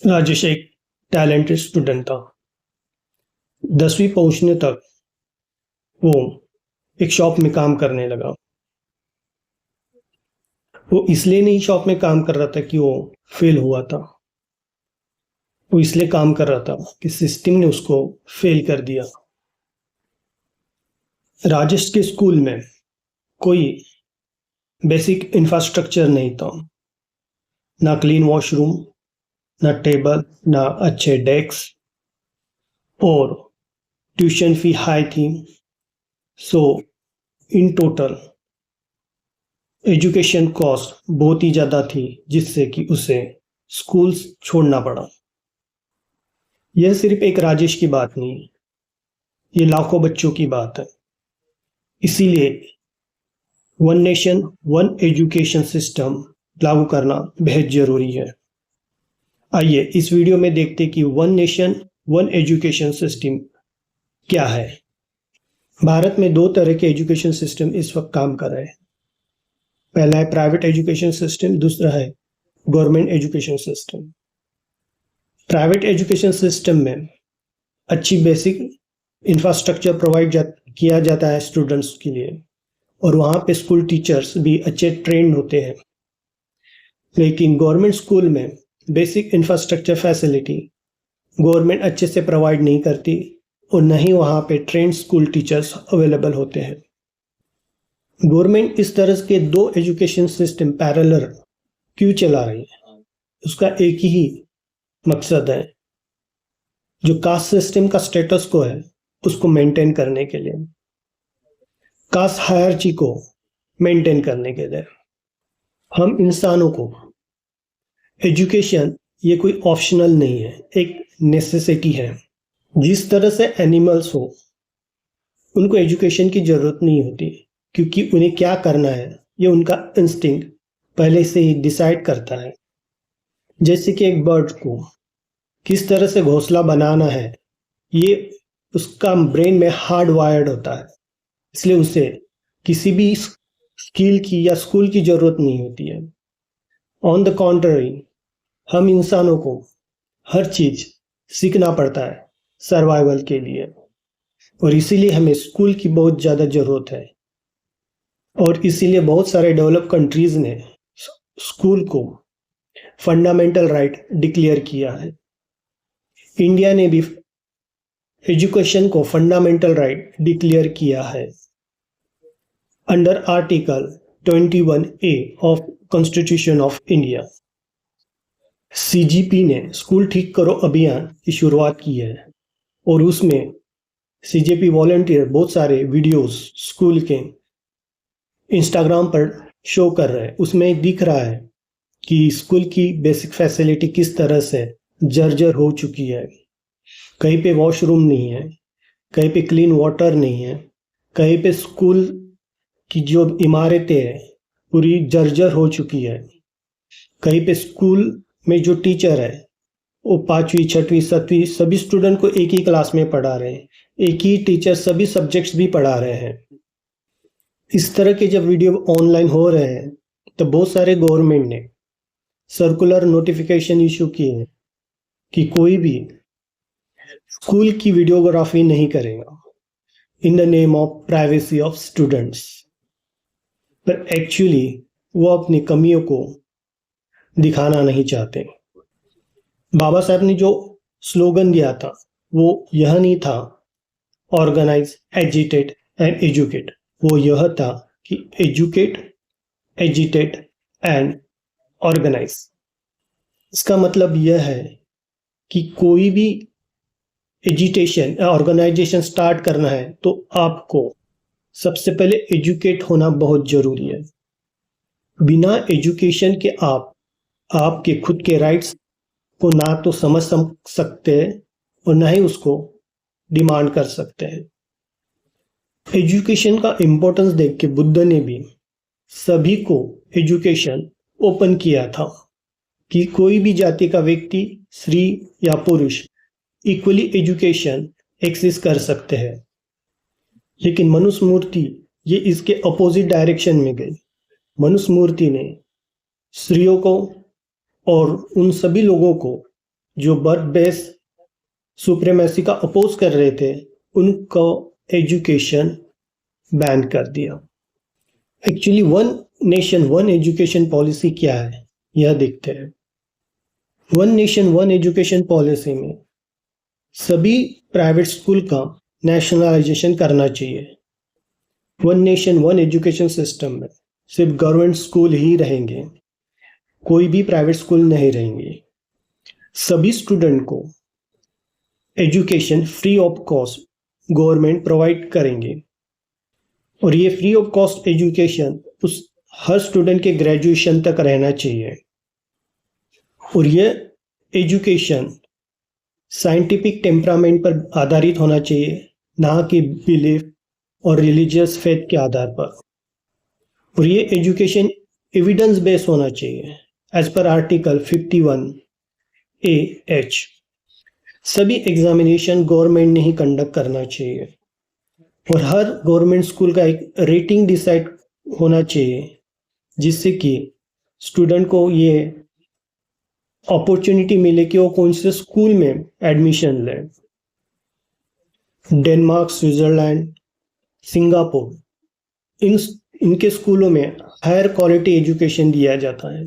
राजेश एक talented student था। 10वीं पहुंचने तक वो एक शॉप में काम करने लगा। वो इसलिए नहीं शॉप में काम कर रहा था कि वो फेल हुआ था। वो इसलिए काम कर रहा था कि सिस्टम ने उसको फेल कर दिया। राजेश के स्कूल में कोई बेसिक इंफ्रास्ट्रक्चर नहीं था। ना क्लीन वॉशरूम, ना टेबल, ना अच्छे डेस्क, और ट्यूशन फी हाई थी। सो इन टोटल एजुकेशन कॉस्ट बहुत ही ज़्यादा थी, जिससे कि उसे स्कूल छोड़ना पड़ा। यह सिर्फ एक राजेश की बात नहीं, ये लाखों बच्चों की बात है। इसीलिए one nation one education system लागू करना बेहद जरूरी है। आइए इस वीडियो में देखते कि one nation one education system क्या है। भारत में दो तरह के एजुकेशन सिस्टम इस वक्त काम कर रहे हैं। पहला है प्राइवेट एजुकेशन सिस्टम, दूसरा है government education system. Private education system में अच्छी बेसिक इंफ्रास्ट्रक्चर प्रोवाइड किया जाता है स्टूडेंट्स के लिए, और वहाँ पे स्कूल टीचर्स भी अच्छे ट्रेंड होते हैं। लेकिन गवर्नमेंट स्कूल में बेसिक इंफ्रास्ट्रक्चर फैसिलिटी गवर्नमेंट अच्छे से प्रोवाइड नहीं करती, और न ही वहाँ पे ट्रेंड स्कूल टीचर्स अवेलेबल होते हैं। गवर्नमेंट इस तरह के दो एजुकेशन सिस्टम पैरेलल क्यों चला रही है? उसका एक ही मकसद है, जो कास्ट सिस्टम का स्टेटस को है उसको मेंटेन करने के लिए, कास्ट हायरार्ची को मेंटेन करने के लिए। हम इंसानों को एजुकेशन ये कोई ऑप्शनल नहीं है, एक नेसेसिटी है। जिस तरह से एनिमल्स हो उनको एजुकेशन की जरूरत नहीं होती, क्योंकि उन्हें क्या करना है ये उनका इंस्टिंक्ट पहले से ही डिसाइड करता है। जैसे कि एक बर्ड को किस तरह से घोंसला बनाना है, ये उसका ब्रेन में हार्ड वायर्ड होता है, इसलिए उसे किसी भी स्किल की या स्कूल की जरूरत नहीं होती है। ऑन द कॉन्ट्ररी, हम इंसानों को हर चीज सीखना पड़ता है सर्वाइवल के लिए, और इसीलिए हमें स्कूल की बहुत ज़्यादा ज़रूरत है। और इसीलिए बहुत सारे डेवलप कंट्रीज ने स्कूल को फंडामेंटल राइट डिक्लेयर किया है। इंडिया ने भी एजुकेशन को फंडामेंटल राइट डिक्लेयर किया है under article 21A of constitution of India. CGP ने स्कूल ठीक करो अभियान की शुरुआत की है, और उसमें CGP वॉलंटियर बहुत सारे वीडियोस स्कूल के इंस्टाग्राम पर शो कर रहे हैं। उसमें दिख रहा है कि स्कूल की बेसिक फैसिलिटी किस तरह से जर्जर हो चुकी है। कहीं पे वॉशरूम नहीं है, कहीं पे क्लीन वाटर नहीं है, कहीं पे स्कूल की जो इमारतें हैं पूरी जर्जर हो चुकी है। कहीं पे स्कूल में जो टीचर है वो 5वीं 6वीं 7वीं सभी स्टूडेंट को एक ही क्लास में पढ़ा रहे हैं, एक ही टीचर सभी सब्जेक्ट्स भी पढ़ा रहे हैं। इस तरह के जब वीडियो ऑनलाइन हो रहे हैं तो बहुत सारे गवर्नमेंट ने सर्कुलर नोटिफिकेशन इशू किए हैं कि कोई भी स्कूल की वीडियोग्राफी नहीं करेगा in the name of privacy of students. पर एक्चुअली वो अपनी कमियों को दिखाना नहीं चाहते। बाबा साहब ने जो स्लोगन दिया था वो यह नहीं था ऑर्गेनाइज, एजिटेट एंड एजुकेट। वो यह था कि एजुकेट, एजिटेट एंड ऑर्गेनाइज। इसका मतलब यह है कि कोई भी एजिटेशन या ऑर्गेनाइजेशन स्टार्ट करना है तो आपको सबसे पहले एजुकेट होना बहुत जरूरी है। बिना एजुकेशन के आप आपके खुद के राइट्स को ना तो समझ सकते हैं और ना ही उसको डिमांड कर सकते हैं। एजुकेशन का इम्पोर्टेंस देख के बुद्ध ने भी सभी को एजुकेशन ओपन किया था कि कोई भी जाति का व्यक्ति, स्त्री या पुरुष, इक्वली एजुकेशन एक्सेस कर सकते हैं। लेकिन मनुस्मृति ये इसके अपोजिट डायरेक्शन में गई। मनुस्मृति ने स्त्रियों को और उन सभी लोगों को जो बर्थ बेस सुप्रीमेसी का अपोज कर रहे थे उनको एजुकेशन बैन कर दिया। Actually one nation one education policy क्या है यह देखते हैं। One nation one education policy में सभी प्राइवेट स्कूल का नेशनलाइजेशन करना चाहिए। One nation one education system में सिर्फ गवर्नमेंट स्कूल ही रहेंगे, कोई भी प्राइवेट स्कूल नहीं रहेंगे। सभी स्टूडेंट को education free of cost government provide करेंगे और ये फ्री ऑफ कॉस्ट एजुकेशन उस हर स्टूडेंट के ग्रेजुएशन तक रहना चाहिए। और ये एजुकेशन साइंटिफिक टेम्परामेंट पर आधारित होना चाहिए, ना कि बिलीफ और रिलीजियस फेथ के आधार पर। और ये एजुकेशन एविडेंस बेस्ड होना चाहिए एज पर आर्टिकल 51A(H). सभी एग्जामिनेशन गवर्नमेंट ने ही कंडक्ट करना चाहिए और हर गवर्नमेंट स्कूल का एक रेटिंग डिसाइड होना चाहिए जिससे कि स्टूडेंट को ये अपॉर्चुनिटी मिले कि वो कौन से स्कूल में एडमिशन ले। डेनमार्क, स्विट्जरलैंड, सिंगापुर इनके स्कूलों में हायर क्वालिटी एजुकेशन दिया जाता है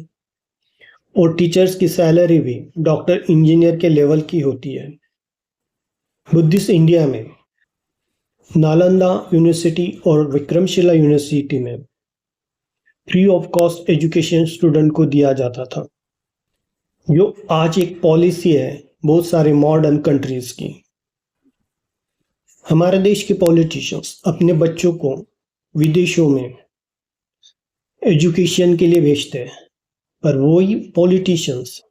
और टीचर्स की सैलरी भी डॉक्टर इंजीनियर के लेवल की होती है। बुद्धिस्ट इंडिया में नालंदा यूनिवर्सिटी और विक्रमशिला यूनिवर्सिटी में free of cost education student को दिया जाता था, जो आज एक पॉलिसी है बहुत सारे मॉडर्न कंट्रीज की। हमारे देश के पॉलिटिशियंस अपने बच्चों को विदेशों में एजुकेशन के लिए भेजते हैं, पर वही पॉलिटिशियंस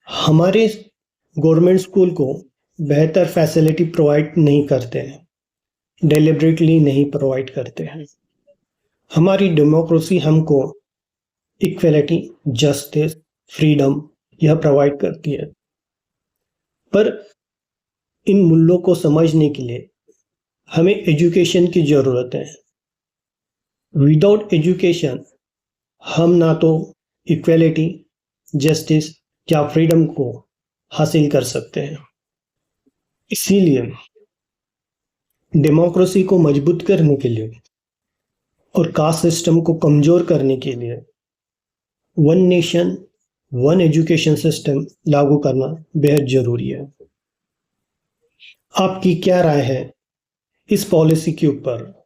हमारे गवर्नमेंट स्कूल को बेहतर फैसिलिटी प्रोवाइड नहीं करते हैं, डेलिबरेटली नहीं प्रोवाइड करते हैं। हमारी डेमोक्रेसी हमको इक्वलिटी, जस्टिस, फ्रीडम यह प्रोवाइड करती है, पर इन मूल्यों को समझने के लिए हमें एजुकेशन की ज़रूरत है। विदाउट एजुकेशन हम ना तो इक्वलिटी, जस्टिस या फ्रीडम को हासिल कर सकते हैं। इसीलिए डेमोक्रेसी को मजबूत करने के लिए और कास्ट सिस्टम को कमज़ोर करने के लिए one nation one education system लागू करना बेहद ज़रूरी है। आपकी क्या राय है इस पॉलिसी के ऊपर?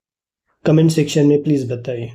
कमेंट सेक्शन में प्लीज़ बताइए।